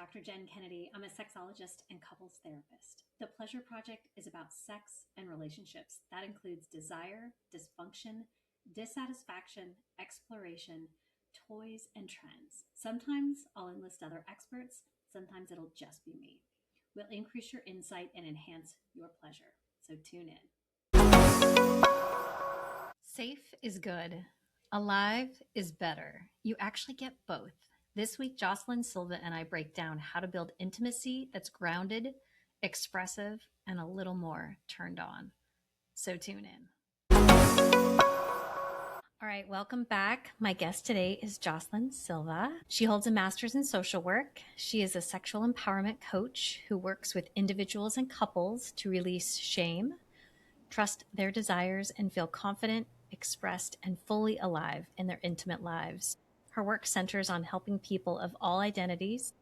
Dr. Jenn Kennedy. I'm a sexologist and couples therapist. The Pleasure Project is about sex and relationships. That includes desire, dysfunction, dissatisfaction, exploration, toys, and trends. Sometimes I'll enlist other experts, sometimes it'll just be me. We'll increase your insight and enhance your pleasure. So tune in. Safe is good. Alive is better. You actually get both. This week, Jocelyn Silva and I break down how to build intimacy that's grounded, expressive, and a little more turned on. So tune in. All right, welcome back. My guest today is Jocelyn Silva. She holds a master's in social work. She is a sexual empowerment coach who works with individuals and couples to release shame, trust their desires, and feel confident, expressed, and fully alive in their intimate lives. Her work centers on helping people of all identities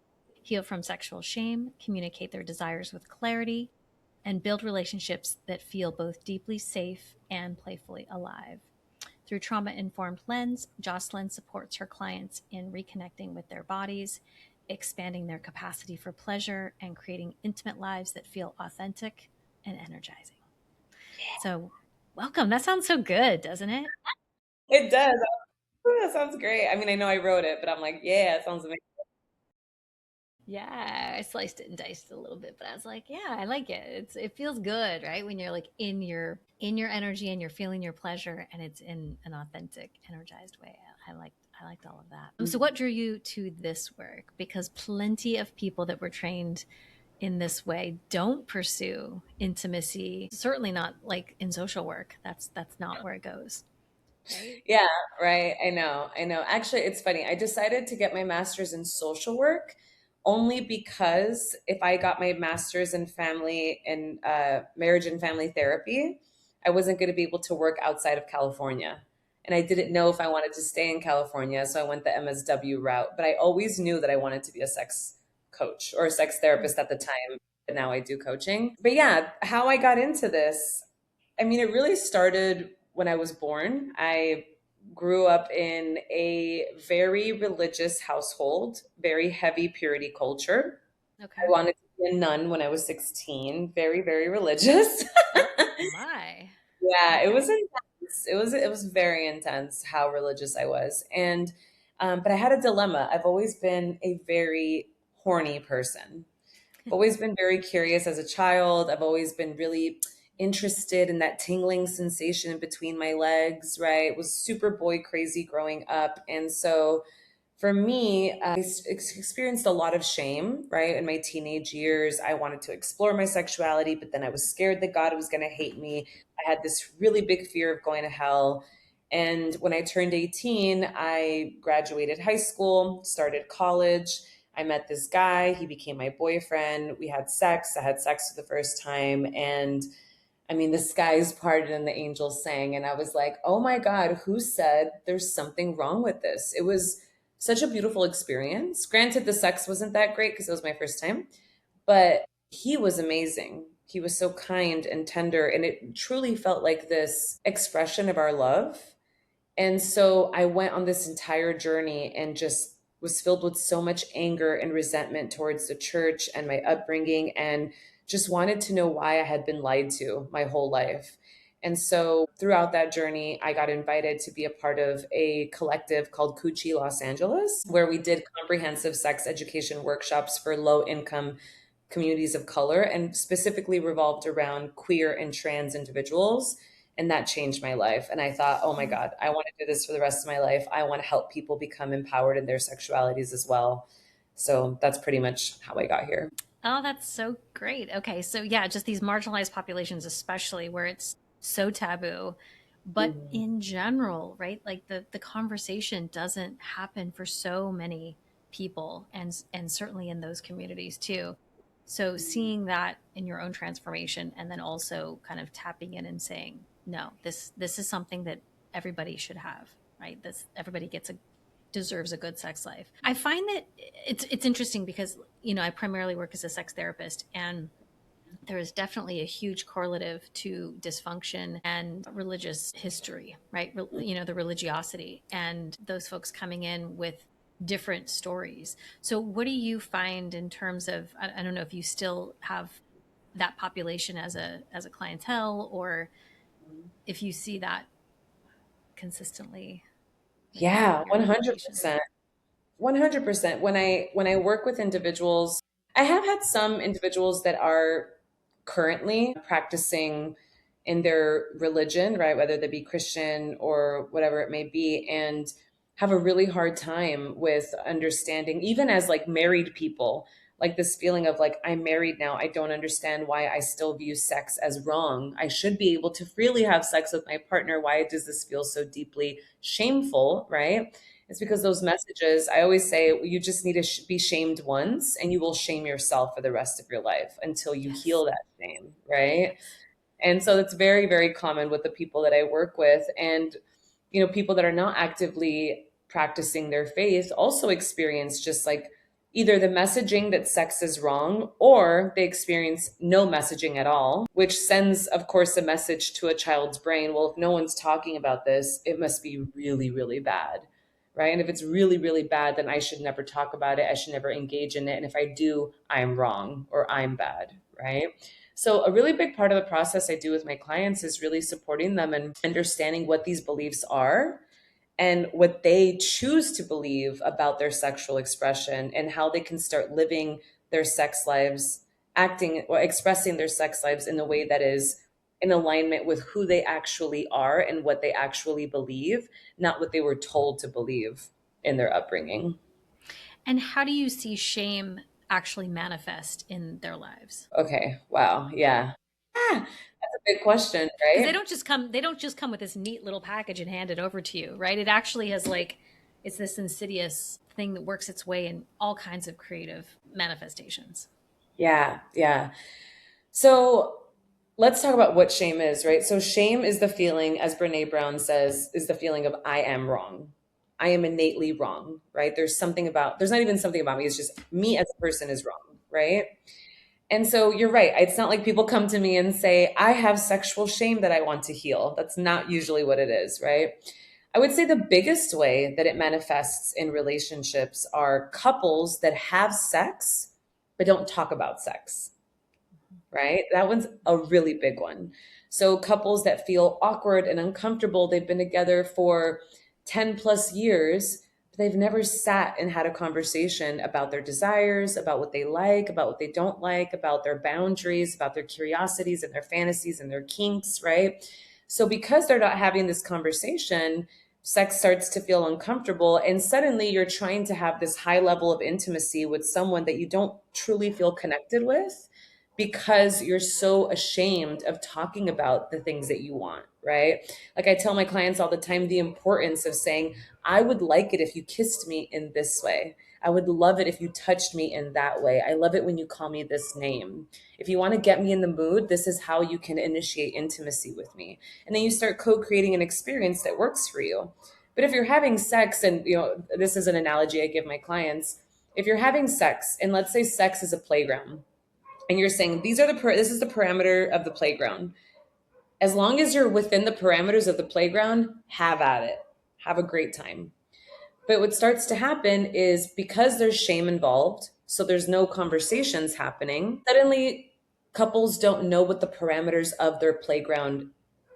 heal from sexual shame, communicate their desires with clarity, and build relationships that feel both deeply safe and playfully alive. Through trauma-informed lens, Jocelyn supports her clients in reconnecting with their bodies, expanding their capacity for pleasure, and creating intimate lives that feel authentic and energizing. So welcome. That sounds so good, doesn't it? It does. Ooh, that sounds great. I mean, I know I wrote it, but I'm like, yeah, it sounds amazing. Yeah, I sliced it and diced it a little bit, but I was like, yeah, I like it. It feels good, right? When you're like in your energy and you're feeling your pleasure and it's in an authentic, energized way. I liked all of that. So what drew you to this work? Because plenty of people that were trained in this way don't pursue intimacy, certainly not like in social work. That's not where it goes. Right? Yeah, right. I know. I know. Actually, it's funny. I decided to get my master's in social work only because if I got my master's in family and marriage and family therapy, I wasn't going to be able to work outside of California. And I didn't know if I wanted to stay in California, so I went the MSW route. But I always knew that I wanted to be a sex coach or a sex therapist at the time. But now I do coaching. But yeah, how I got into this, I mean, it really started when I was born. I grew up in a very religious household, very heavy purity culture. I Okay. wanted to be a nun when I was 16, very, very religious. Oh my. Yeah, it was Okay. intense. It was very intense how religious I was. And but I had a dilemma. I've always been a very horny person. I've always been very curious as a child. I've always been really interested in that tingling sensation in between my legs, right? Was super boy crazy growing up. And so for me, experienced a lot of shame, right? In my teenage years, I wanted to explore my sexuality, but then I was scared that God was going to hate me. I had this really big fear of going to hell. And when I turned 18, I graduated high school, started college. I met this guy. He became my boyfriend. We had sex. I had sex for the first time. And I mean, the skies parted and the angels sang. And I was like, oh my God, who said there's something wrong with this? It was such a beautiful experience. Granted, the sex wasn't that great because it was my first time, but he was amazing. He was so kind and tender. And it truly felt like this expression of our love. And so I went on this entire journey and just was filled with so much anger and resentment towards the church and my upbringing, and just wanted to know why I had been lied to my whole life. And so throughout that journey, I got invited to be a part of a collective called Coochie Los Angeles, where we did comprehensive sex education workshops for low income communities of color and specifically revolved around queer and trans individuals. And that changed my life. And I thought, oh my God, I want to do this for the rest of my life. I want to help people become empowered in their sexualities as well. So that's pretty much how I got here. Oh, that's so great. Okay. So, yeah, just these marginalized populations, especially where it's so taboo. But Mhm. in general, right? Like the conversation doesn't happen for so many people and certainly in those communities too. So, seeing that in your own transformation and then also kind of tapping in and saying, no, this is something that everybody should have, right? This everybody deserves a good sex life. I find that it's interesting because I primarily work as a sex therapist, and there is definitely a huge correlative to dysfunction and religious history, right? The religiosity and those folks coming in with different stories. So what do you find in terms of, I don't know if you still have that population as a clientele, or if you see that consistently with Yeah, your patients? 100%. 100%. When I work with individuals, I have had some individuals that are currently practicing in their religion, right? Whether they be Christian or whatever it may be, and have a really hard time with understanding, even as like married people, like this feeling of like, I'm married now. I don't understand why I still view sex as wrong. I should be able to freely have sex with my partner. Why does this feel so deeply shameful, right? It's because those messages, I always say, you just need to be shamed once and you will shame yourself for the rest of your life until you Yes. heal that shame, right? Yes. And so that's very, very common with the people that I work with. And, people that are not actively practicing their faith also experience just like either the messaging that sex is wrong, or they experience no messaging at all, which sends, of course, a message to a child's brain. Well, if no one's talking about this, it must be really, really bad. Right. And if it's really, really bad, then I should never talk about it. I should never engage in it. And if I do, I'm wrong or I'm bad. Right. So, a really big part of the process I do with my clients is really supporting them and understanding what these beliefs are and what they choose to believe about their sexual expression, and how they can start living their sex lives, acting or expressing their sex lives in a way that is in alignment with who they actually are and what they actually believe, not what they were told to believe in their upbringing. And how do you see shame actually manifest in their lives? Okay, wow, yeah. That's a big question, Because right? they don't just come with this neat little package and hand it over to you, right? It actually has like, it's this insidious thing that works its way in all kinds of creative manifestations. Yeah, yeah. So let's talk about what shame is, right? So shame is the feeling, as Brene Brown says, is the feeling of I am wrong. I am innately wrong, right? There's not even something about me. It's just me as a person is wrong, right? And so you're right. It's not like people come to me and say, I have sexual shame that I want to heal. That's not usually what it is, right? I would say the biggest way that it manifests in relationships are couples that have sex but don't talk about sex, right? That one's a really big one. So couples that feel awkward and uncomfortable, they've been together for 10 plus years, but they've never sat and had a conversation about their desires, about what they like, about what they don't like, about their boundaries, about their curiosities and their fantasies and their kinks, right? So because they're not having this conversation, sex starts to feel uncomfortable, and suddenly you're trying to have this high level of intimacy with someone that you don't truly feel connected with, because you're so ashamed of talking about the things that you want, right? Like I tell my clients all the time, the importance of saying, I would like it if you kissed me in this way. I would love it if you touched me in that way. I love it when you call me this name. If you want to get me in the mood, this is how you can initiate intimacy with me. And then you start co-creating an experience that works for you. But if you're having sex, and this is an analogy I give my clients, if you're having sex, and let's say sex is a playground, and you're saying this is the parameter of the playground. As long as you're within the parameters of the playground, have at it. Have a great time. But what starts to happen is, because there's shame involved, so there's no conversations happening, suddenly couples don't know what the parameters of their playground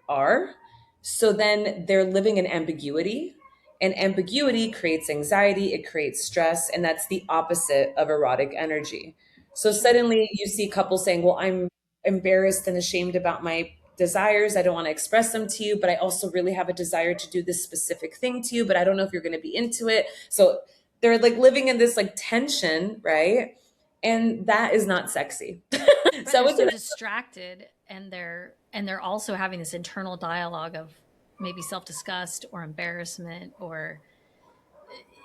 are. So then they're living in ambiguity. And ambiguity creates anxiety, it creates stress, and that's the opposite of erotic energy. So suddenly you see couples saying, well, I'm embarrassed and ashamed about my desires. I don't want to express them to you, but I also really have a desire to do this specific thing to you, but I don't know if you're going to be into it. So they're like living in this like tension, right? And that is not sexy. Right, So I they're would say so that, distracted, and they're also having this internal dialogue of maybe self-disgust or embarrassment, or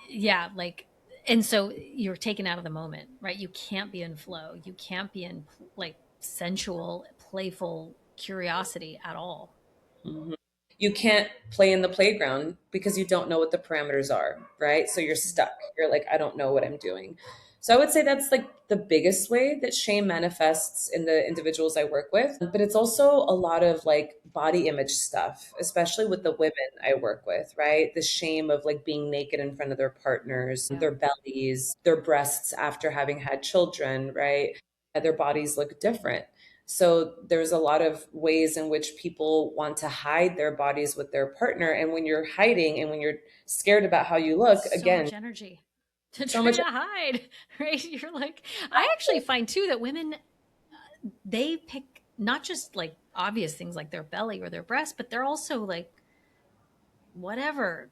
yeah, like, and so you're taken out of the moment, right? You can't be in flow. You can't be in like sensual, playful curiosity at all. mhm, you can't play in the playground because you don't know what the parameters are, right? So you're stuck. You're like, I don't know what I'm doing. So I would say that's like the biggest way that shame manifests in the individuals I work with. But it's also a lot of like body image stuff, especially with the women I work with, right? The shame of like being naked in front of their partners, Yeah. their bellies, their breasts after having had children, right? And their bodies look different. So there's a lot of ways in which people want to hide their bodies with their partner. And when you're hiding and when you're scared about how you look, So again, much energy to so try much. to hide, right? You're like, I actually find too that women, they pick not just like obvious things like their belly or their breast, but they're also like, whatever.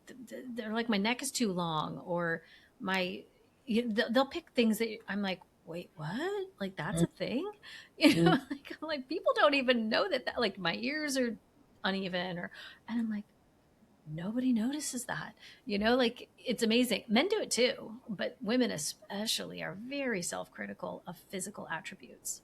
They're like, my neck is too long, or my, they'll pick things that I'm like, wait, what? Like, that's a thing? Like, I'm like, people don't even know that, like, my ears are uneven, and I'm like, nobody notices that, like it's amazing. Men do it too, but women especially are very self-critical of physical attributes.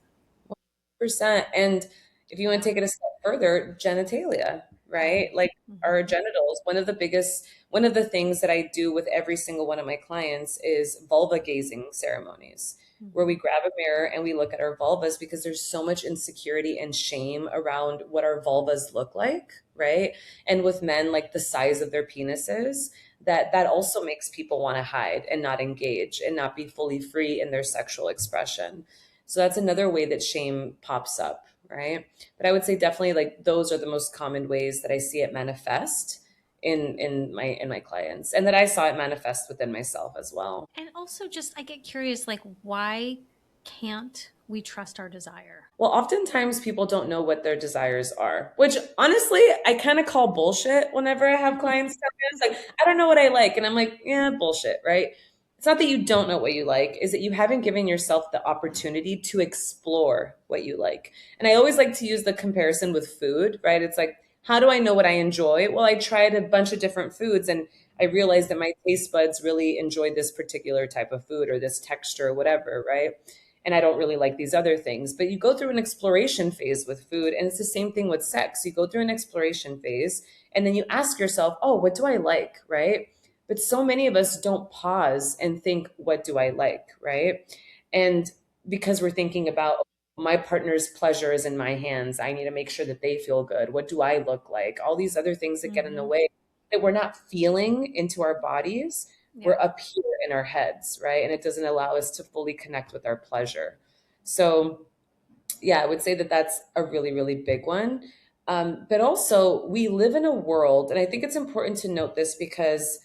Percent. And if you want Yeah. to take it a step further, genitalia, right? Oh. Like our Hmm. genitals, one of the things that I do with every single one of my clients is vulva gazing ceremonies, where we Hmm. grab a mirror and we look at our vulvas because there's so much insecurity and shame around what our vulvas look like, right? And with men, like the size of their penises, that also makes people want to hide and not engage and not be fully free in their sexual expression. So that's another way that shame pops up, right? But I would say definitely like those are the most common ways that I see it manifest in my clients, and that I saw it manifest within myself as well. And also, just I get curious, like, why can't we trust our desire? Well, oftentimes people don't know what their desires are, which honestly, I kind of call bullshit whenever I have clients tell me. It's like, I don't know what I like. And I'm like, yeah, bullshit, right? It's not that you don't know what you like, is that you haven't given yourself the opportunity to explore what you like. And I always like to use the comparison with food, right? It's like, how do I know what I enjoy? Well, I tried a bunch of different foods and I realized that my taste buds really enjoyed this particular type of food or this texture or whatever, right? And I don't really like these other things. But you go through an exploration phase with food, and it's the same thing with sex. You go through an exploration phase, and then you ask yourself, oh, what do I like? Right? But so many of us don't pause and think, what do I like? Right? And because we're thinking about my partner's pleasure is in my hands, I need to make sure that they feel good. What do I look like? All these other things that get in the Hmm. way that we're not feeling into our bodies, Yeah. we're up here in our heads, right? And it doesn't allow us to fully connect with our pleasure. So, yeah, I would say that that's a really, really big one. But also, we live in a world, and I think it's important to note this because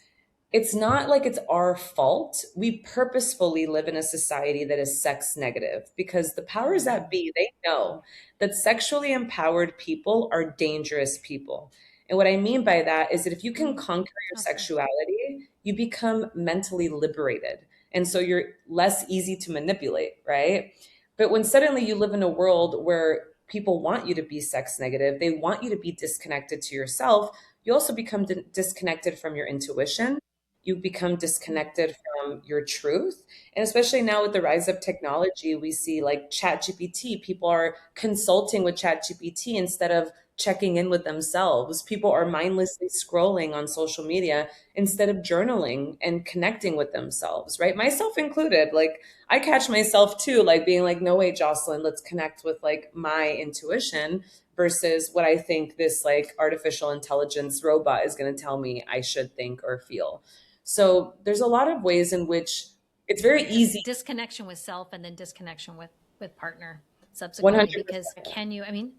it's not like it's our fault. We purposefully live in a society that is sex negative because the powers that Hmm. be, they know that sexually empowered people are dangerous people. And what I mean by that is that if you can Mm. conquer your How so? sexuality, you become mentally liberated. And so you're less easy to manipulate, right? But when suddenly you live in a world where people want you to be sex negative, they want you to be disconnected to yourself, you also become disconnected from your intuition, you become Mm. disconnected from your truth. And especially now with the rise of technology, we see like chat gpt, people are consulting with chat gpt instead of checking in with themselves. People are mindlessly scrolling on social media instead of journaling and connecting with themselves, right? Myself included. Like I catch myself too, like being like, no, wait, Jocelyn, let's connect with like my intuition versus what I think this like artificial intelligence robot is going to tell me I should think or feel. So there's a lot of ways in which it's very Right. easy. Disconnection with self, and then disconnection with partner subsequently. Because 100%. can you? I mean,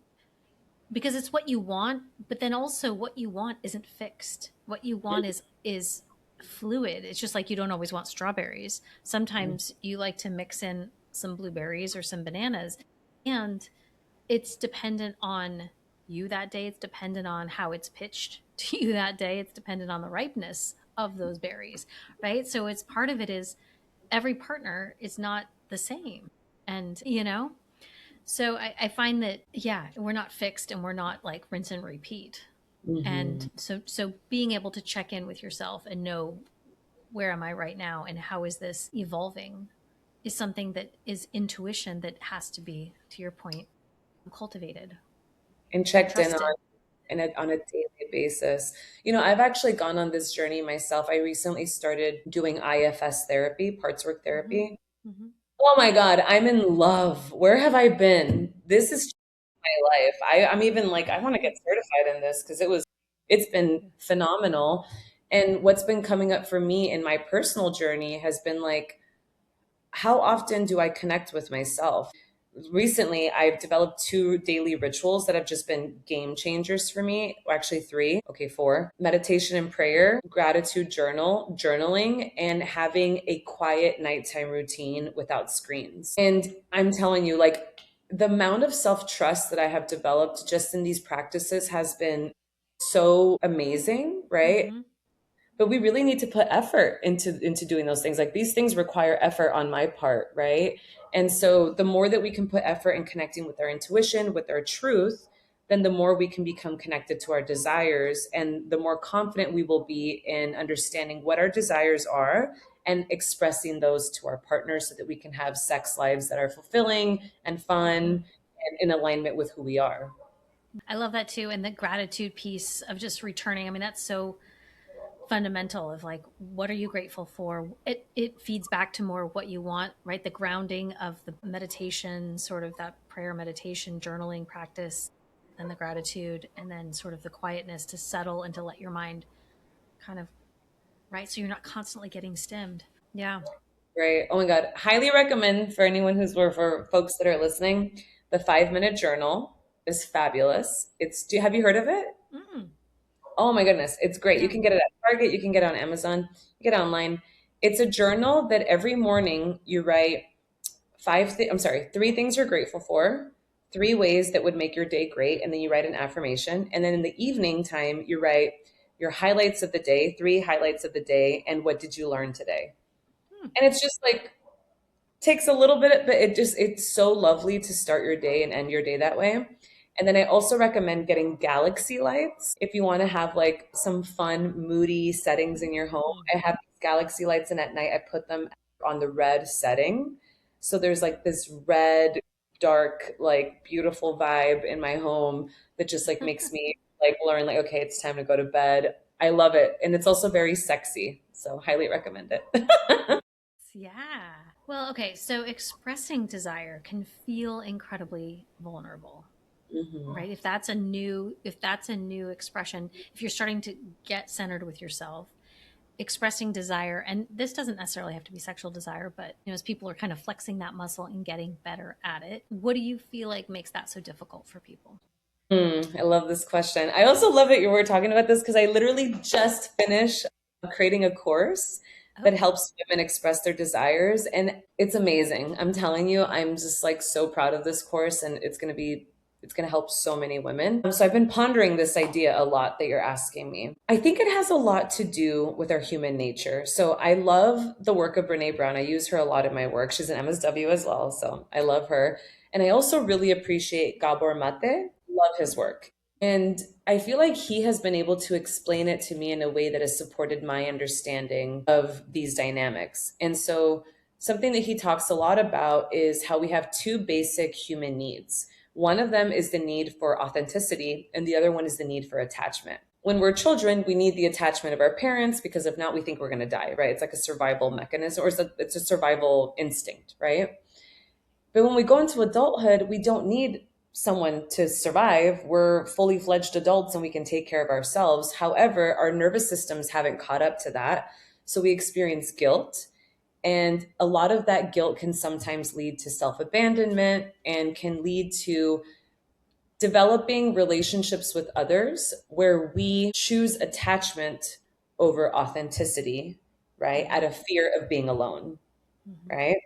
because it's what you want, but then also what you want isn't fixed. What you want is fluid. It's just like you don't always want strawberries. Sometimes you like to mix in some blueberries or some bananas, and it's dependent on you that day. It's dependent on how it's pitched to you that day. It's dependent on the ripeness of those berries, right? So it's part of it is every partner is not the same. And, so I find that, yeah, we're not fixed and we're not like rinse and repeat. Mhm. And so being able to check in with yourself and know where am I right now and how is this evolving is something that is intuition that has to be, to your point, cultivated And and checked in trusted. on a daily basis. You know, I've actually gone on this journey myself. I recently started doing IFS therapy, parts work Hmm. therapy. Hmm. Oh my God, I'm in love. Where have I been? This is my life. I'm even like, I want to get certified in this because it's been phenomenal. And what's been coming up for me in my personal journey has been like, how often do I connect with myself? Recently, I've developed two daily rituals that have just been game changers for me. Well, actually, three. Okay, four. Meditation and prayer, gratitude journaling, and having a quiet nighttime routine without screens. And I'm telling you, like, the amount of self trust that I have developed just in these practices has been so amazing, right? Hmm. But we really need to put effort into doing those things. Like these things require effort on my part, right? And so the more that we can put effort in connecting with our intuition, with our truth, then the more we can become connected to our desires, and the more confident we will be in understanding what our desires are and expressing those to our partners so that we can have sex lives that are fulfilling and fun Hmm. and in alignment with who we are. I love that too. And the gratitude piece of just returning. I mean, that's so fundamental of like, what are you grateful for? It feeds back to more what you want, right? The grounding of the meditation, sort of that prayer meditation, journaling practice, then the gratitude, and then sort of the quietness to settle and to let your mind kind of, right? So you're not constantly getting stimmed. Yeah. Right. Oh my God. Highly recommend for anyone or for folks that are listening. The 5 minute journal is fabulous. Have you heard of it? Mm, Oh my goodness. It's great. You no. can get it at Target. You can get it on Amazon. You get it online. It's a journal that every morning you write three things you're grateful for, three ways that would make your day great. And then you write an affirmation. And then in the evening time, you write your highlights of the day, three highlights of the day, and what did you learn today? Hmm. And it's just like, takes a little bit, but it's so lovely to start your day and end your day that way. And then I also recommend getting galaxy lights if you want to have like some fun, moody settings in your home. Mm. I have these galaxy lights, and at night I put them on the red setting. So there's like this red, dark, like beautiful vibe in my home that just like makes me like learn like, okay, it's time to go to bed. I love it. And it's also very sexy. So highly recommend it. Yeah. Well, okay. So expressing desire can feel incredibly vulnerable, Mhm. right? If that's a new expression, if you're starting to get centered with yourself, expressing desire, and this doesn't necessarily have to be sexual desire, but as people are kind of flexing that muscle and getting better at it, what do you feel like makes that so difficult for people? I love this question. I also love that you were talking about this because I literally just finished creating a course that Oh. helps women express their desires. And it's amazing. I'm telling you, I'm just like so proud of this course, and it's going to help so many women. So I've been pondering this idea a lot that you're asking me. I think it has a lot to do with our human nature. So I love the work of Brene Brown. I use her a lot in my work. She's an MSW as well. So I love her. And I also really appreciate Gabor Mate. Love his work. And I feel like he has been able to explain it to me in a way that has supported my understanding of these dynamics. And so, something that he talks a lot about is how we have two basic human needs. One of them is the need for authenticity, and the other one is the need for attachment. When we're children, we need the attachment of our parents because if not, we think we're going to die, right? It's like a survival mechanism, or it's a survival instinct, right? But when we go into adulthood, we don't need someone to survive. We're fully fledged adults and we can take care of ourselves. However, our nervous systems haven't caught up to that. So we experience guilt. And a lot of that guilt can sometimes lead to self abandonment and can lead to developing relationships with others where we choose attachment over authenticity, right? Out Hmm. of fear of being alone, Hmm. right?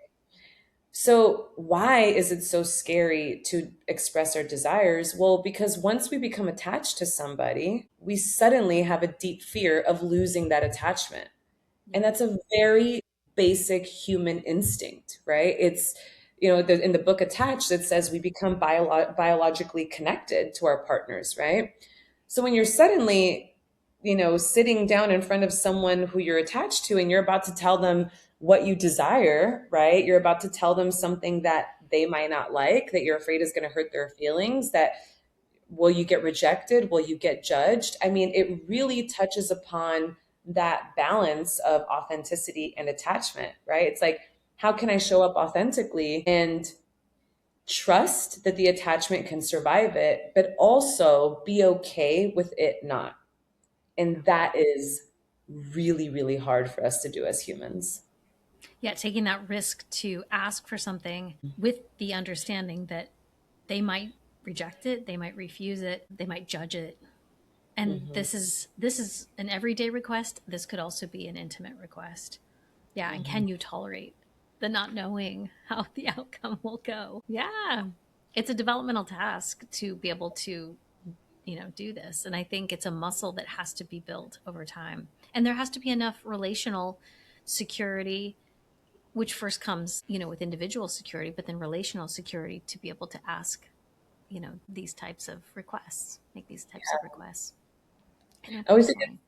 So, why is it so scary to express our desires? Well, because once we become attached to somebody, we suddenly have a deep fear of losing that attachment. And Yeah. that's a very basic human instinct, right? In the book Attached, it says we become biologically connected to our partners, right? So when you're suddenly, sitting down in front of someone who you're attached to and you're about to tell them what you desire, right? You're about to tell them something that they might not like, that you're afraid is going to hurt their feelings, that will you get rejected? Will you get judged? I mean, it really touches upon that balance of authenticity and attachment, right? It's like, how can I show up authentically and trust that the attachment can survive it, but also be okay with it not? And that is really, really hard for us to do as humans. Yeah, taking that risk to ask for something with the understanding that they might reject it, they might refuse it, they might judge it. And Hmm. this is an everyday request. This could also be an intimate request. Yeah, and Hmm. can you tolerate the not knowing how the outcome will go? Yeah. It's a developmental task to be able to, do this. And I think it's a muscle that has to be built over time. And there has to be enough relational security, which first comes, with individual security, but then relational security to be able to ask, these types of requests, make these types of requests. I know I always think personally.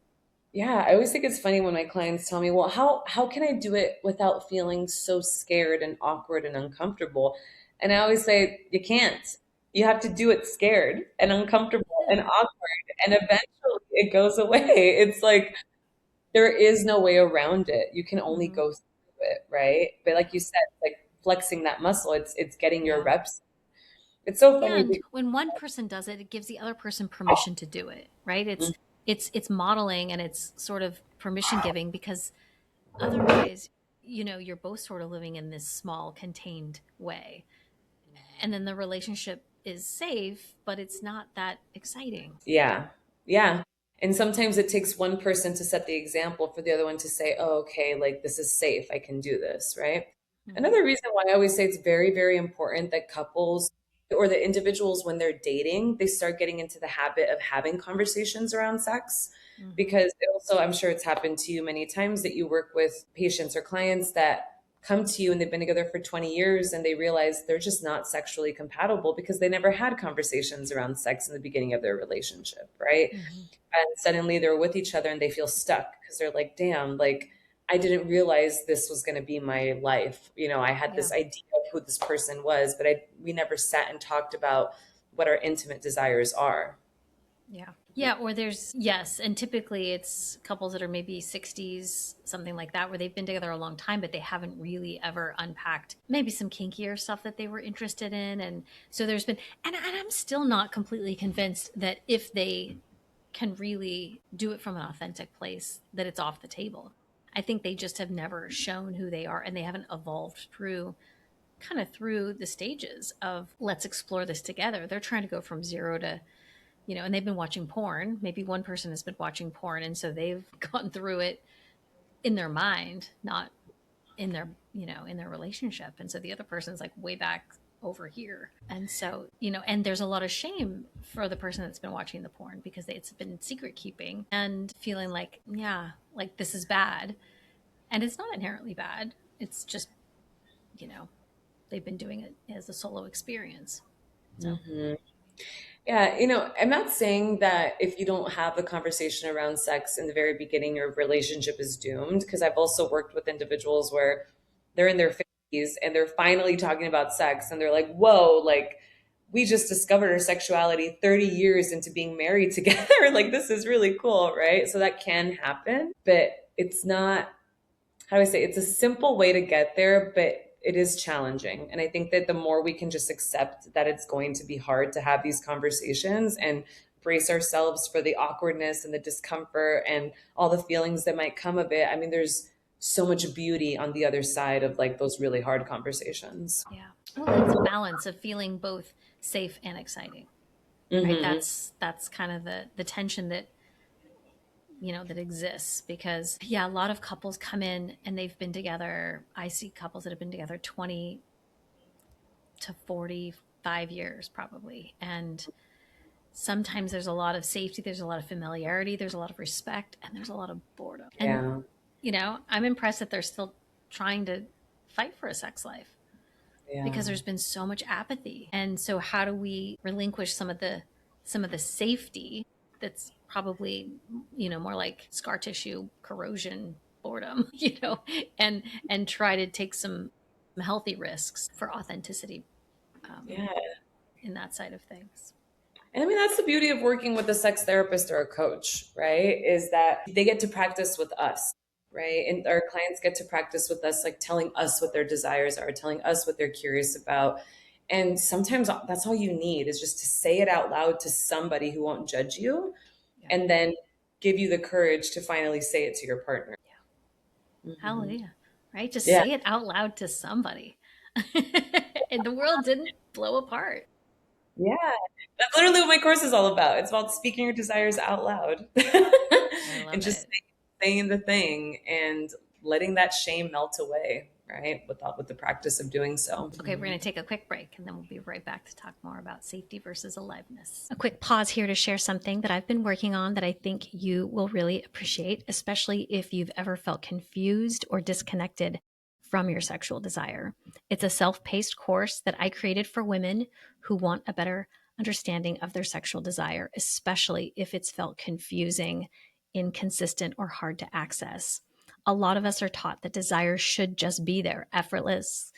Yeah, I always think it's funny when my clients tell me, "Well, how can I do it without feeling so scared and awkward and uncomfortable?" And I always say, "You can't. You have to do it scared and uncomfortable and awkward, and eventually it goes away." It's like there is no way around it. You can only Hmm. go through it, right? But like you said, like flexing that muscle, it's getting your Yeah. reps. It's so Yeah, funny and when one person does it, it gives the other person permission to do it, right? It's modeling, and it's sort of permission giving, because otherwise, you're both sort of living in this small contained way. And then the relationship is safe, but it's not that exciting. Yeah. Yeah. And sometimes it takes one person to set the example for the other one to say, oh, okay, like this is safe. I can do this. Right. Hmm. Another reason why I always say it's very, very important that couples or the individuals, when they're dating, they start getting into the habit of having conversations around sex. Hmm. Because it also, I'm sure it's happened to you many times that you work with patients or clients that come to you and they've been together for 20 years and they realize they're just not sexually compatible because they never had conversations around sex in the beginning of their relationship, right? Hmm. And suddenly they're with each other and they feel stuck because they're like, damn, like I didn't realize this was going to be my life. I had Yeah. this idea of who this person was, but we never sat and talked about what our intimate desires are. Yeah. Yeah. Or yes. And typically it's couples that are maybe 60s, something like that, where they've been together a long time, but they haven't really ever unpacked maybe some kinkier stuff that they were interested in. And so there's been, and I'm still not completely convinced that if they can really do it from an authentic place, that it's off the table. I think they just have never shown who they are, and they haven't evolved through the stages of let's explore this together. They're trying to go from zero to, and they've been watching porn. Maybe one person has been watching porn, and so they've gone through it in their mind, not in their relationship. And so the other person's like way back over here. And so, and there's a lot of shame for the person that's been watching the porn, because it's been secret keeping and feeling like, yeah, like this is bad. And it's not inherently bad. It's just, you know, they've been doing it as a solo experience. So, Hmm. Yeah, I'm not saying that if you don't have the conversation around sex in the very beginning, your relationship is doomed. Because I've also worked with individuals where they're in their 50s and they're finally talking about sex and they're like, whoa, like we just discovered our sexuality 30 years into being married together. Like, this is really cool, right? So that can happen, but it's not, how do I say, it's a simple way to get there, but it is challenging. And I think that the more we can just accept that it's going to be hard to have these conversations and brace ourselves for the awkwardness and the discomfort and all the feelings that might come of it. I mean, there's so much beauty on the other side of like those really hard conversations. yeah. Well, it's a balance of feeling both safe and exciting, right? Hmm. That's kind of the tension that exists, because yeah, a lot of couples come in and they've been together. I see couples that have been together 20 to 45 years probably. And sometimes there's a lot of safety, there's a lot of familiarity, there's a lot of respect, and there's a lot of boredom. And Yeah. I'm impressed that they're still trying to fight for a sex life, Yeah. because there's been so much apathy. And so how do we relinquish some of the safety that's probably more like scar tissue corrosion, boredom, and try to take some healthy risks for authenticity, um, Yeah. in that side of things. And I mean, that's the beauty of working with a sex therapist or a coach, right? Is that they get to practice with us. right? And our clients get to practice with us, like telling us what their desires are, telling us what they're curious about. And sometimes that's all you need is just to say it out loud to somebody who won't judge you, Yeah. and then give you the courage to finally say it to your partner. Yeah. Hmm. Hallelujah. Right? Just Yeah. say it out loud to somebody. And the world didn't blow apart. Yeah. That's literally what my course is all about. It's about speaking your desires out loud I and love just it. saying the thing and letting that shame melt away, right? With the practice of doing so. Okay, we're going to take a quick break and then we'll be right back to talk more about safety versus aliveness. A quick pause here to share something that I've been working on that I think you will really appreciate, especially if you've ever felt confused or disconnected from your sexual desire. It's a self-paced course that I created for women who want a better understanding of their sexual desire, especially if it's felt confusing, inconsistent, or hard to access. A lot of us are taught that desire should just be there, effortless,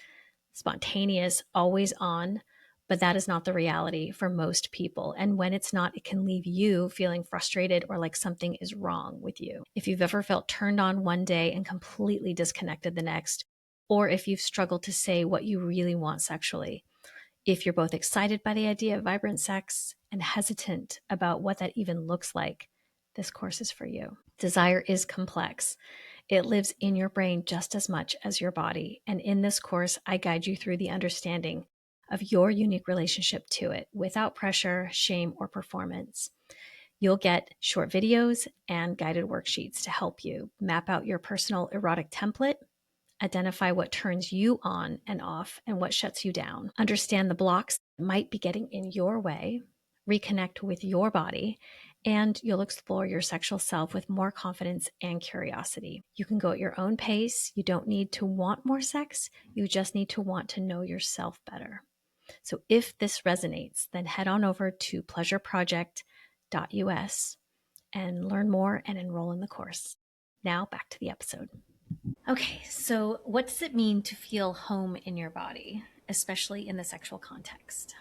spontaneous, always on, but that is not the reality for most people. And when it's not, it can leave you feeling frustrated or like something is wrong with you. If you've ever felt turned on one day and completely disconnected the next, or if you've struggled to say what you really want sexually, if you're both excited by the idea of vibrant sex and hesitant about what that even looks like, this course is for you. Desire is complex. It lives in your brain just as much as your body. And in this course, I guide you through the understanding of your unique relationship to it without pressure, shame, or performance. You'll get short videos and guided worksheets to help you map out your personal erotic template, identify what turns you on and off and what shuts you down, understand the blocks that might be getting in your way, reconnect with your body, and you'll explore your sexual self with more confidence and curiosity. You can go at your own pace. You don't need to want more sex. You just need to want to know yourself better. So if this resonates, then head on over to pleasureproject.us and learn more and enroll in the course. Now back to the episode. Okay, so what does it mean to feel home in your body, especially in the sexual context?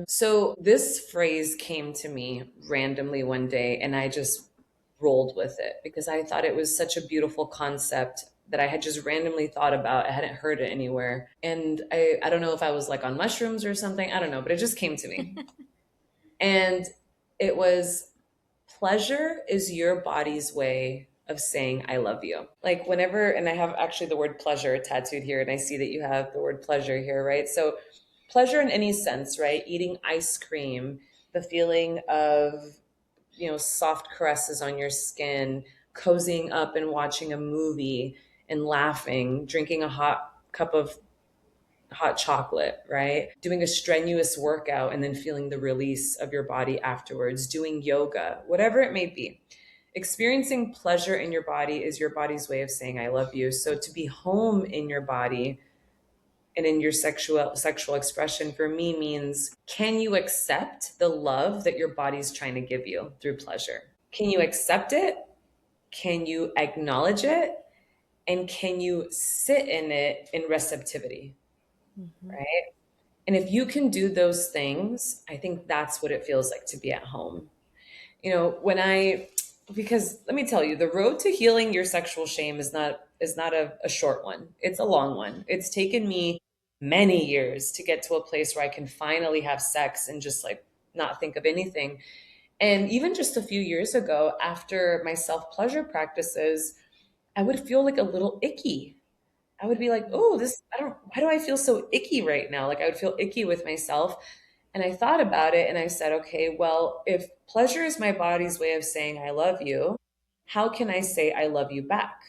So this phrase came to me randomly one day, and I just rolled with it because I thought it was such a beautiful concept that I had just randomly thought about. I hadn't heard it anywhere. And I don't know if I was like on mushrooms or something. I don't know, but it just came to me. And it was, pleasure is your body's way of saying, I love you. Like whenever, and I have actually the word pleasure tattooed here, and I see that you have the word pleasure here, right? So, pleasure in any sense, right? Eating ice cream, the feeling of, soft caresses on your skin, cozying up and watching a movie and laughing, drinking a hot cup of hot chocolate, right? Doing a strenuous workout and then feeling the release of your body afterwards, doing yoga, whatever it may be. Experiencing pleasure in your body is your body's way of saying I love you. So to be home in your body and in your sexual expression for me means, can you accept the love that your body's trying to give you through pleasure? Can you accept it? Can you acknowledge it? And can you sit in it in receptivity? Mm-hmm. Right? And if you can do those things, I think that's what it feels like to be at home. Because let me tell you, the road to healing your sexual shame is not a short one. It's a long one. It's taken me many years to get to a place where I can finally have sex and just like not think of anything. And even just a few years ago, after my self pleasure practices, I would feel like a little icky. I would be like, oh, why do I feel so icky right now? Like I would feel icky with myself. And I thought about it and I said, okay, well, if pleasure is my body's way of saying I love you, how can I say I love you back?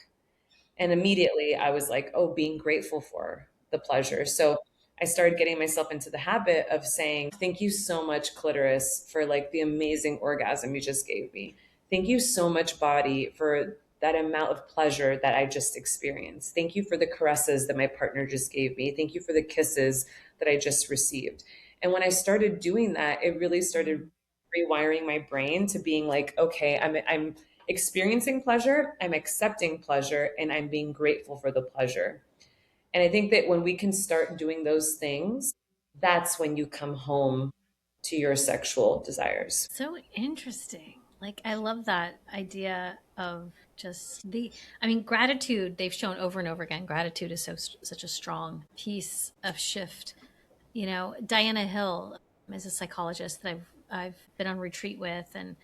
And immediately I was like, oh, being grateful for the pleasure. So I started getting myself into the habit of saying, thank you so much, clitoris, for like the amazing orgasm you just gave me. Thank you so much, body, for that amount of pleasure that I just experienced. Thank you for the caresses that my partner just gave me. Thank you for the kisses that I just received. And when I started doing that, it really started rewiring my brain to being like, okay, I'm experiencing pleasure, I'm accepting pleasure, and I'm being grateful for the pleasure. And I think that when we can start doing those things, that's when you come home to your sexual desires. So interesting. Like, I love that idea of just I mean, gratitude, they've shown over and over again, gratitude is such a strong piece of shift. You know, Diana Hill is a psychologist that I've been on retreat with, and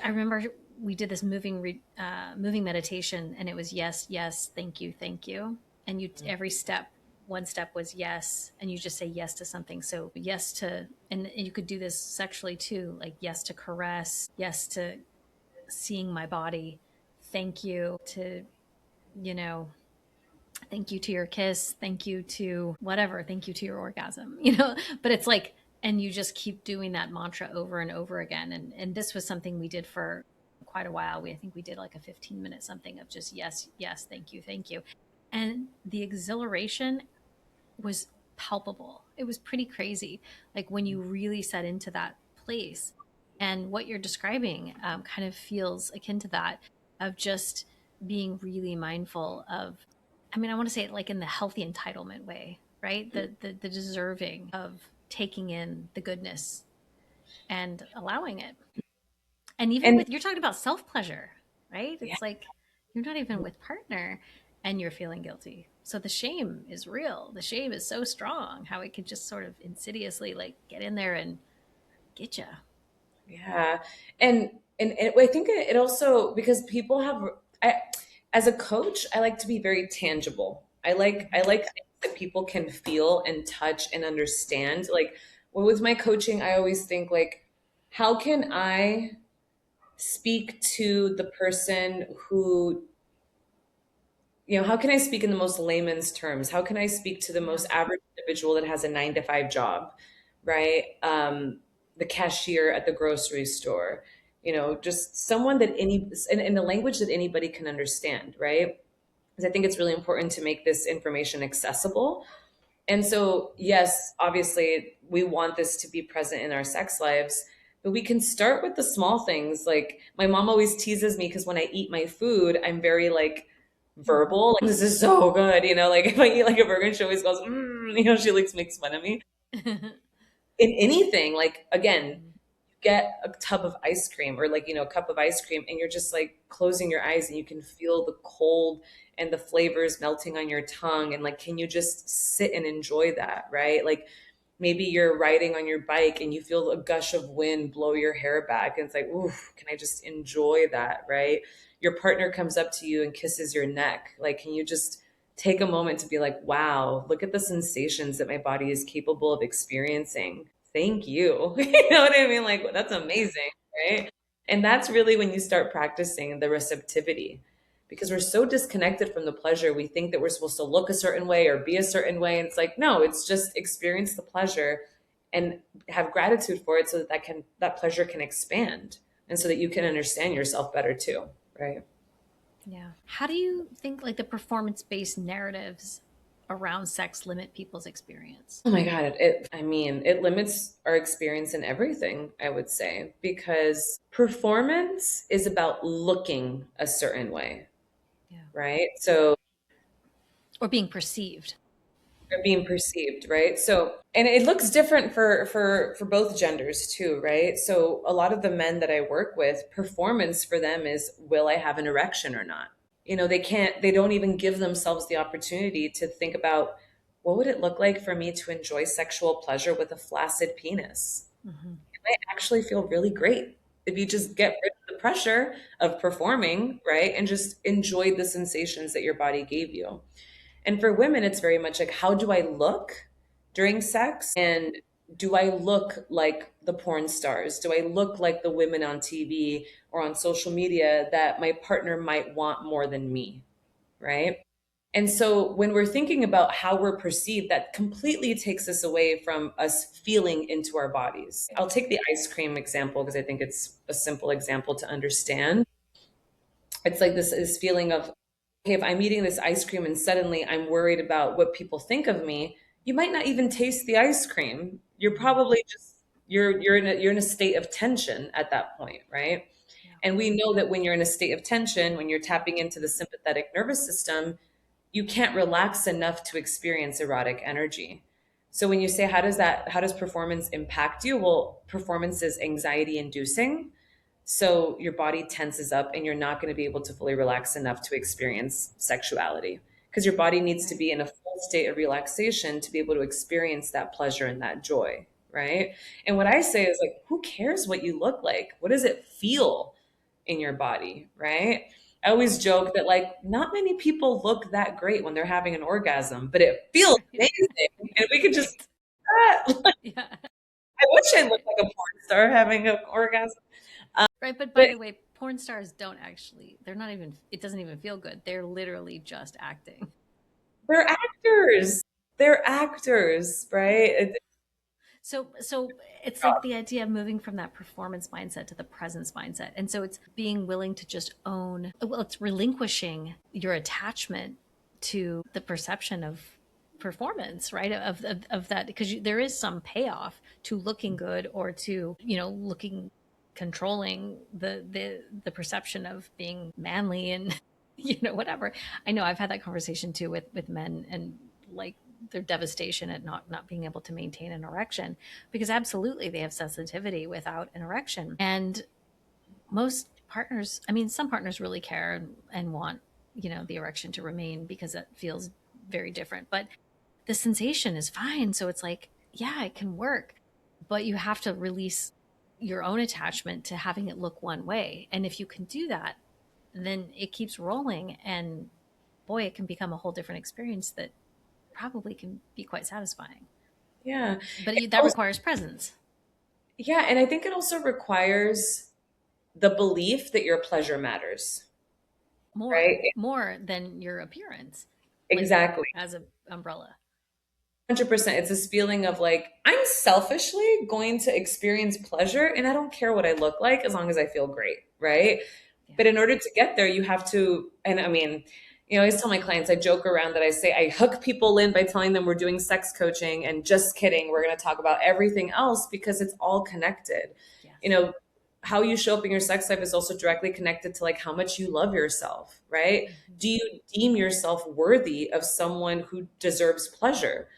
I remember we did this moving meditation, and it was yes, yes, thank you, and you every step. One step was yes, and you just say yes to something. So yes to, and you could do this sexually too, like yes to caress, yes to seeing my body, thank you to, you know, thank you to your kiss, thank you to whatever, thank you to your orgasm, you know, but it's like, and you just keep doing that mantra over and over again. And this was something we did for quite a while. I think we did like a 15-minute something of just yes, yes, thank you, thank you. And the exhilaration was palpable. It was pretty crazy. Like when you really set into that place. And what you're describing kind of feels akin to that, of just being really mindful of, I mean, I want to say it like in the healthy entitlement way, right? The deserving of taking in the goodness and allowing it. And even And with, you're talking about self pleasure, right? yeah, It's like you're not even with partner and you're feeling guilty. So the shame is real. The shame is so strong how it could just sort of insidiously like get in there and get you. yeah. And I think it also, because people have, I, as a coach, I like to be very tangible. I like things that people can feel and touch and understand. Like, well, with my coaching, I always think like, how can I speak to the person who, how can I speak in the most layman's terms? How can I speak to the Yeah. most average individual that has a 9 to 5 job, right? The cashier at the grocery store, just someone that in a language that anybody can understand, right? Because I think it's really important to make this information accessible. And so, yes, obviously, we want this to be present in our sex lives, but we can start with the small things. Like my mom always teases me because when I eat my food, I'm very like verbal. Like, this is so good. Like if I eat like a burger, she always goes, she like makes fun of me. In anything, like again, get a tub of ice cream or like a cup of ice cream and you're just like closing your eyes and you can feel the cold and the flavors melting on your tongue, and like can you just sit and enjoy that, right? Like maybe you're riding on your bike and you feel a gush of wind blow your hair back and it's like, ooh, can I just enjoy that, right? Your partner comes up to you and kisses your neck, like can you just take a moment to be like, wow, look at the sensations that my body is capable of experiencing. Thank you. You know what I mean? Like, that's amazing, right? And that's really when you start practicing the receptivity, because we're so disconnected from the pleasure. We think that we're supposed to look a certain way or be a certain way. And it's like, no, it's just experience the pleasure and have gratitude for it so that that pleasure can expand and so that you can understand yourself better too, right? Yeah. How do you think like the performance based narratives around sex limit people's experience? Oh my God. I mean, it limits our experience in everything, I would say, because performance is about looking a certain way, Yeah. right? So Or being perceived. they're being perceived, right? So, and it looks different for both genders too, right? So a lot of the men that I work with, performance for them is, will I have an erection or not? They don't even give themselves the opportunity to think about, what would it look like for me to enjoy sexual pleasure with a flaccid penis? Mm-hmm. It might actually feel really great if you just get rid of the pressure of performing, right? And just enjoy the sensations that your body gave you. And for women, it's very much like, how do I look during sex? And do I look like the porn stars? Do I look like the women on TV or on social media that my partner might want more than me? Right. And so when we're thinking about how we're perceived, that completely takes us away from us feeling into our bodies. I'll take the ice cream example because I think it's a simple example to understand. It's like this feeling of, okay, if I'm eating this ice cream and suddenly I'm worried about what people think of me, you might not even taste the ice cream. You're probably just you're in a state of tension at that point, right? Yeah. And we know that when you're in a state of tension, when you're tapping into the sympathetic nervous system, you can't relax enough to experience erotic energy. So when you say, how does performance impact you? Well, performance is anxiety inducing. So your body tenses up and you're not going to be able to fully relax enough to experience sexuality because your body needs to Right. be in a full state of relaxation to be able to experience that pleasure and that joy, right? And what I say is like, who cares what you look like? What does it feel in your body, right? I always joke that like not many people look that great when they're having an orgasm, but it feels Right. amazing. And we could just Right. like, Yeah. I wish I looked Right. like a porn star having an orgasm. Right. But by But the way, porn stars don't actually, they're not even, it doesn't even feel good. They're literally just acting. they're actors. They're actors, right? So it's like the idea of moving from that performance mindset to the presence mindset. And so it's being willing to just own, well, it's relinquishing your attachment to the perception of performance, right? Of that, because there is some payoff to looking good or to, looking controlling the perception of being manly and whatever. I know I've had that conversation too with men, and like their devastation at not being able to maintain an erection, because absolutely they have sensitivity without an erection. And most partners, I mean, some partners really care and want the erection to remain because it feels very different, but the sensation is fine. So it's like, yeah, it can work, but you have to release your own attachment to having it look one way. And if you can do that, then it keeps rolling, and boy, it can become a whole different experience that probably can be quite satisfying. Yeah. But It that also, requires presence. yeah, and I think it also requires the belief that your pleasure matters, more right? more than your appearance, like Exactly. as an umbrella. 100%. It's this feeling of like, I'm selfishly going to experience pleasure and I don't care what I look like as long as I feel great, right? Yeah. But in order to get there, you have to, and I mean, I always tell my clients, I joke around that I say I hook people in by telling them we're doing sex coaching and just kidding, we're going to talk about everything else because it's all connected. You Yes. know, how you show up in your sex life is also directly connected to like how much you love yourself, right? Mm-hmm. Do you deem yourself worthy of someone who deserves pleasure?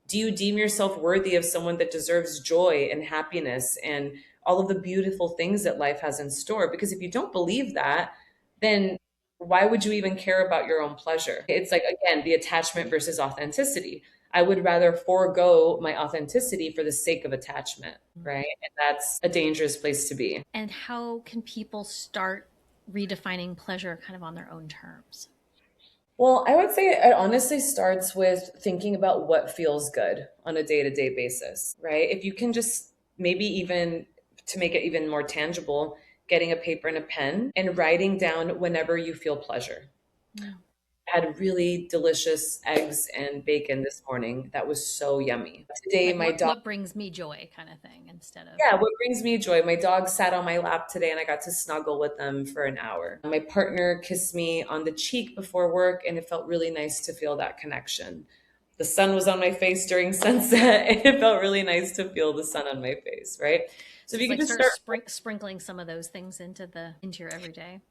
Do you deem yourself worthy of someone that deserves joy and happiness and all of the beautiful things that life has in store? Because if you don't believe that, then why would you even care about your own pleasure? It's like, again, the attachment versus authenticity. I would rather forego my authenticity for the sake of attachment, right? And that's a dangerous place to be. And how can people start redefining pleasure kind of on their own terms? Well, I would say it honestly starts with thinking about what feels good on a day to day basis, right? If you can just maybe even to make it even more tangible, getting a paper and a pen and writing down whenever you feel pleasure. Mm. I had really delicious eggs and bacon this morning. That was so yummy. Today, Like my dog, what brings me joy kind of thing, instead of yeah, what brings me joy? My dog sat on my lap today and I got to snuggle with them for an hour. My partner kissed me on the cheek before work and it felt really nice to feel that connection. The sun was on my face during sunset and it felt really nice to feel the sun on my face, right? So so if you it's could like just start start, sprinkling some of those things into your everyday.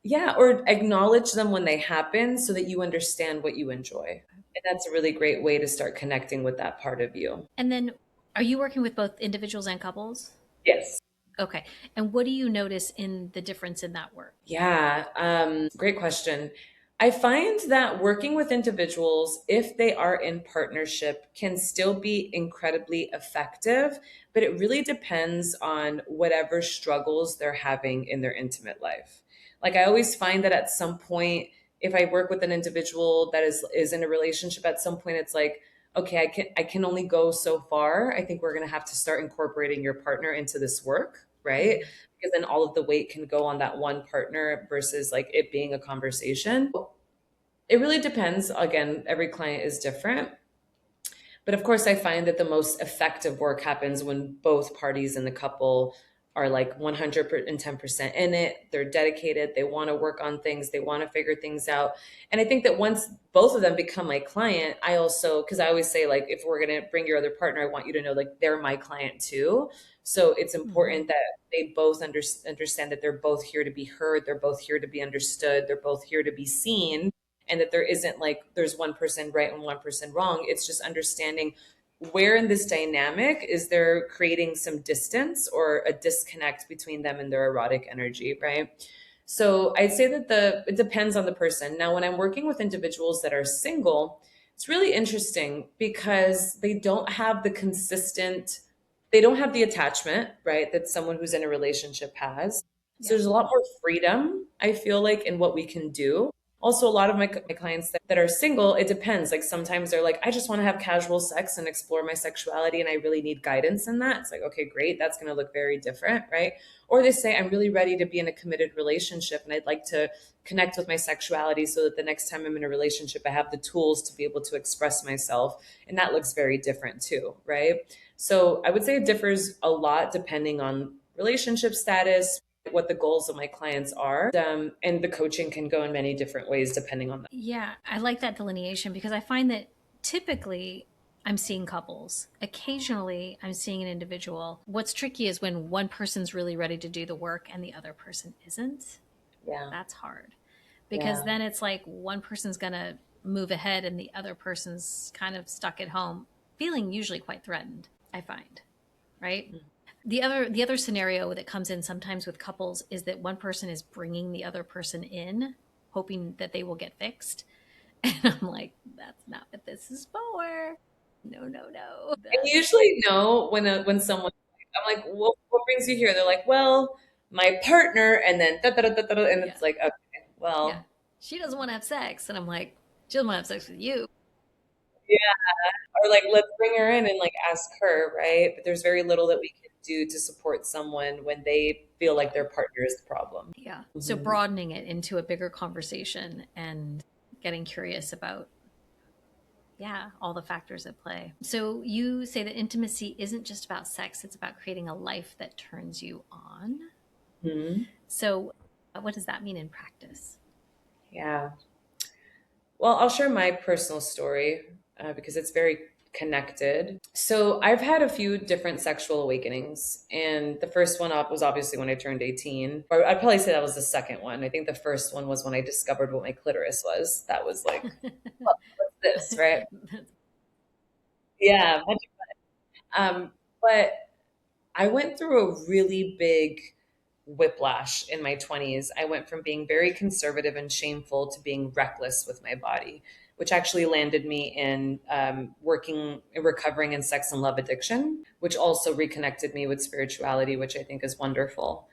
yeah, or acknowledge them when they happen so that you understand what you enjoy. And that's a really great way to start connecting with that part of you. And then, are you working with both individuals and couples? Yes. Okay. And what do you notice in the difference in that work? Yeah, great question. I find that working with individuals, if they are in partnership, can still be incredibly effective, but it really depends on whatever struggles they're having in their intimate life. Like I always find that at some point, if I work with an individual that is in a relationship, at some point it's like, okay, I can only go so far. I think we're gonna have to start incorporating your partner into this work, right? Mm-hmm. Because then all of the weight can go on that one partner versus like it being a conversation. It really depends. Again, every client is different. But of course, I find that the most effective work happens when both parties in the couple are like 110% in it. They're dedicated. They want to work on things. They want to figure things out. And I think that once both of them become my client, I also, because I always say, like, if we're going to bring your other partner, I want you to know, like, they're my client too. So it's Mm-hmm. important that they both understand that they're both here to be heard. They're both here to be understood. They're both here to be seen, and that there isn't like there's one person right and one person wrong. It's just understanding where in this dynamic is there creating some distance or a disconnect between them and their erotic energy, right? So I'd say that it depends on the person. Now, when I'm working with individuals that are single, it's really interesting because they don't have the attachment, right, that someone who's in a relationship has. So Yeah. there's a lot more freedom, I feel like, in what we can do. Also, a lot of my clients that are single, it depends. Like sometimes they're like, I just want to have casual sex and explore my sexuality, and I really need guidance in that. It's like, okay, great. That's going to look very different, right? Or they say, I'm really ready to be in a committed relationship and I'd like to connect with my sexuality so that the next time I'm in a relationship, I have the tools to be able to express myself. And that looks very different too, right? So I would say it differs a lot depending on relationship status, what the goals of my clients are. And the coaching can go in many different ways depending on that. Yeah, I like that delineation because I find that typically I'm seeing couples. Occasionally I'm seeing an individual. What's tricky is when one person's really ready to do the work and the other person isn't. Yeah. That's hard because Yeah. then it's like one person's going to move ahead and the other person's kind of stuck at home, feeling usually quite threatened, I find, right? The other scenario that comes in sometimes with couples is that one person is bringing the other person in hoping that they will get fixed. And I'm like, that's not what this is for. No, no, no. And That's you usually know when someone, I'm like, well, what brings you here? They're like, well, my partner, and then da, da, da, da, da, and yeah. it's like, okay, Yeah. well, She doesn't want to have sex. And I'm like, she doesn't want to have sex with you. yeah, or like let's bring her in and like ask her, right? But there's very little that we can do to support someone when they feel like their partner is the problem. Yeah. So Mhm. broadening it into a bigger conversation and getting curious about, yeah, all the factors at play. So you say that intimacy isn't just about sex, it's about creating a life that turns you on. Mhm. So what does that mean in practice? Yeah. Well, I'll share my personal story because it's very connected. So I've had a few different sexual awakenings, and the first one up was obviously when I turned 18. Or I'd probably say that was the second one. I think the first one was when I discovered what my clitoris was. That was like, what, what's this, right? Yeah. But I went through a really big whiplash in my 20s. I went from being very conservative and shameful to being reckless with my body, which actually landed me in recovering in sex and love addiction, which also reconnected me with spirituality, which I think is wonderful.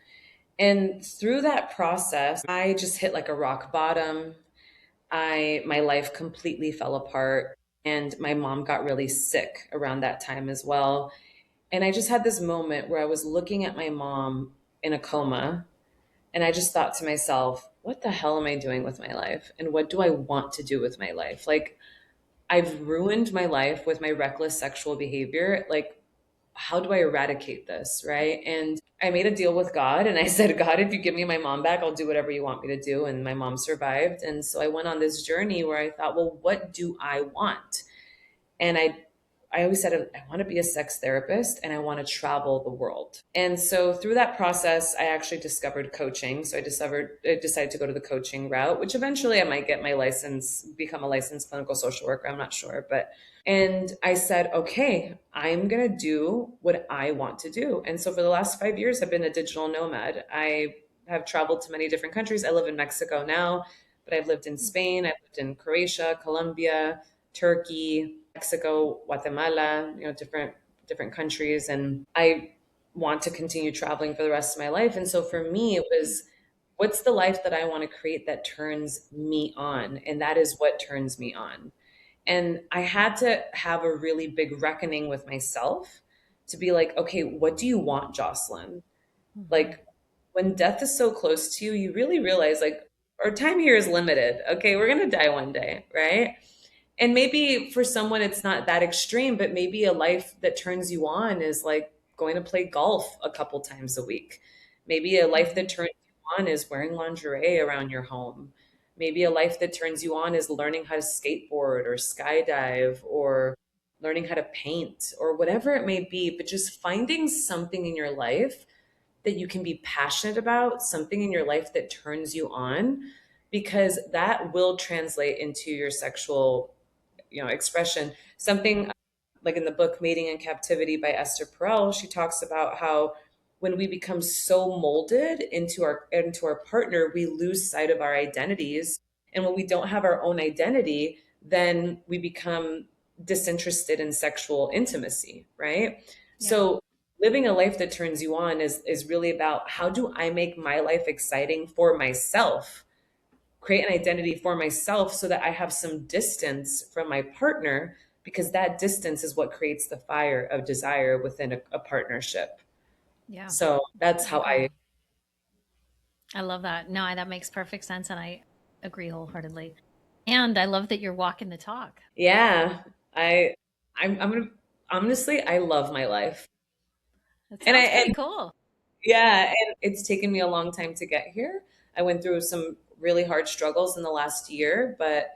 And through that process, I just hit like a rock bottom. My life completely fell apart, and my mom got really sick around that time as well. And I just had this moment where I was looking at my mom in a coma, and I just thought to myself, what the hell am I doing with my life? And what do I want to do with my life? Like, I've ruined my life with my reckless sexual behavior. Like, how do I eradicate this? Right. And I made a deal with God, and I said, God, if you give me my mom back, I'll do whatever you want me to do. And my mom survived. And so I went on this journey where I thought, well, what do I want? And I always said I want to be a sex therapist and I want to travel the world. And so through that process, I actually discovered coaching. So I decided to go to the coaching route, which eventually I might get my license, become a licensed clinical social worker. I'm not sure, but and I said, okay, I'm going to do what I want to do. And so for the last 5 years, I've been a digital nomad. I have traveled to many different countries. I live in Mexico now, but I've lived in Spain, I've lived in Croatia, Colombia, Turkey, Mexico, Guatemala, different countries, and I want to continue traveling for the rest of my life. And so for me, it was what's the life that I want to create that turns me on, and that is what turns me on. And I had to have a really big reckoning with myself to be like, okay, what do you want, Jocelyn? Mhm. Like when death is so close to you, you really realize like our time here is limited. Okay, we're going to die one day, right? And maybe for someone it's not that extreme, but maybe a life that turns you on is like going to play golf a couple times a week. Maybe a life that Mhm. turns you on is wearing lingerie around your home. Maybe a life that turns you on is learning how to skateboard or skydive or learning how to paint or whatever it may be, but just finding something in your life that you can be passionate about, something in your life that turns you on, because that will translate into your sexual expression. Something like in the book Mating in Captivity by Esther Perel, she talks about how when we become so molded into our partner, we lose sight of our identities. And when we don't have our own identity, then we become disinterested in sexual intimacy, right? Yeah. So living a life that turns you on is really about, how do I make my life exciting for myself, create an identity for myself so that I have some distance from my partner, because that distance is what creates the fire of desire within a partnership. Yeah. So that's I how I, agree. I love that. No, that makes perfect sense. And I agree wholeheartedly. And I love that you're walking the talk. yeah, I, I'm gonna, honestly, I love my life. That And sounds pretty and cool. yeah, and it's taken me a long time to get here. I went through some really hard struggles in the last year, but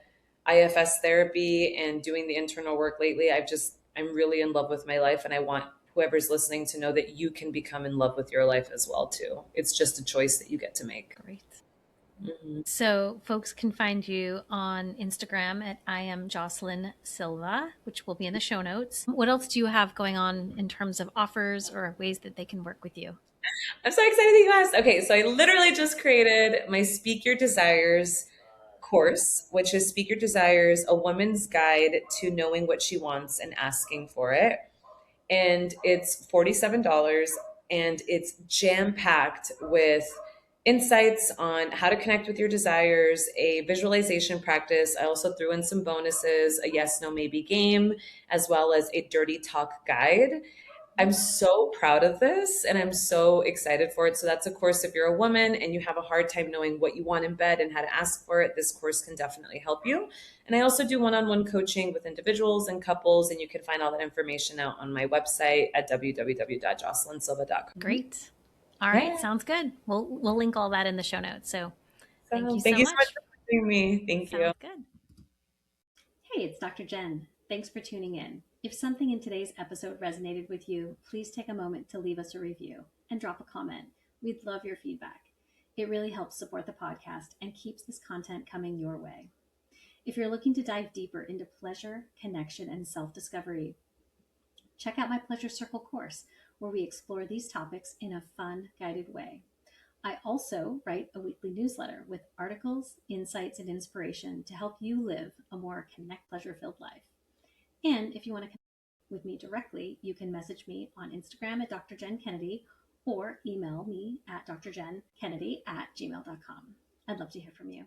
IFS therapy and doing the internal work lately, I'm really in love with my life. And I want whoever's listening to know that you can become in love with your life as well, too. It's just a choice that you get to make. Great. Mhm. So folks can find you on Instagram at I am Jocelyn Silva, which will be in the show notes. What else do you have going on in terms of offers or ways that they can work with you? I'm so excited that you asked. Okay, so I literally just created my Speak Your Desires course, which is Speak Your Desires, a woman's guide to knowing what she wants and asking for it. And it's $47, and it's jam packed with insights on how to connect with your desires, a visualization practice. I also threw in some bonuses, a yes, no, maybe game, as well as a dirty talk guide. I'm so proud of this and I'm so excited for it. So that's a course, if you're a woman and you have a hard time knowing what you want in bed and how to ask for it, this course can definitely help you. And I also do one-on-one coaching with individuals and couples, and you can find all that information out on my website at www.jocelynsilva.com. Great. All right, Yeah. sounds good. We'll link all that in the show notes. So thank So you thank so you so much much. for having me. Thank you. Sounds good. Hey, it's Dr. Jenn. Thanks for tuning in. If something in today's episode resonated with you, please take a moment to leave us a review and drop a comment. We'd love your feedback. It really helps support the podcast and keeps this content coming your way. If you're looking to dive deeper into pleasure, connection, and self discovery, check out my Pleasure Circle course, where we explore these topics in a fun, guided way. I also write a weekly newsletter with articles, insights, and inspiration to help you live a more pleasure filled life. And if you want to connect with me directly, you can message me on Instagram at Dr. Jenn Kennedy or email me at drjennkennedy@gmail.com. I'd love to hear from you.